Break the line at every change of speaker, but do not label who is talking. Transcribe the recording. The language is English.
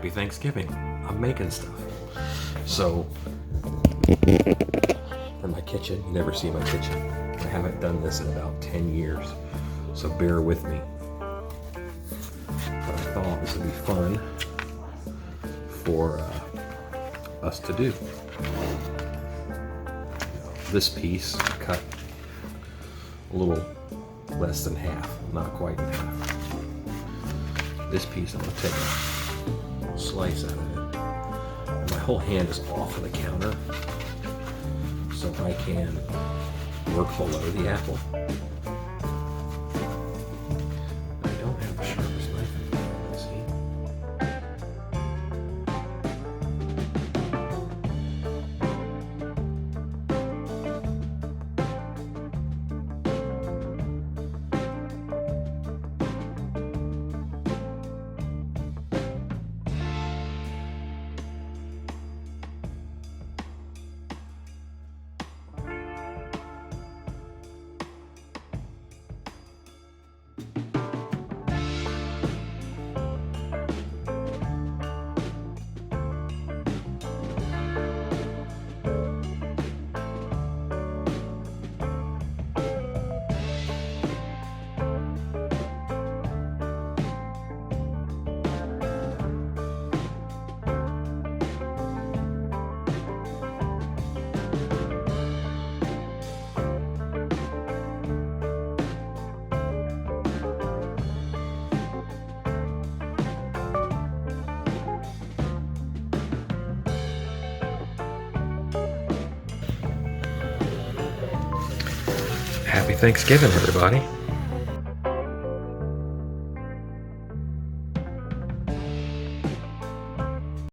Happy Thanksgiving. I'm making stuff. So, for my kitchen, you never see my kitchen. I haven't done this in about 10 years, so bear with me. But I thought this would be fun for us to do. This piece cut a little less than half, not quite in half. This piece, I'm going to take a slice out of it. My whole hand is off of the counter, so I can work below the apple. I don't have the sharpest knife in front of me, see? Happy Thanksgiving, everybody.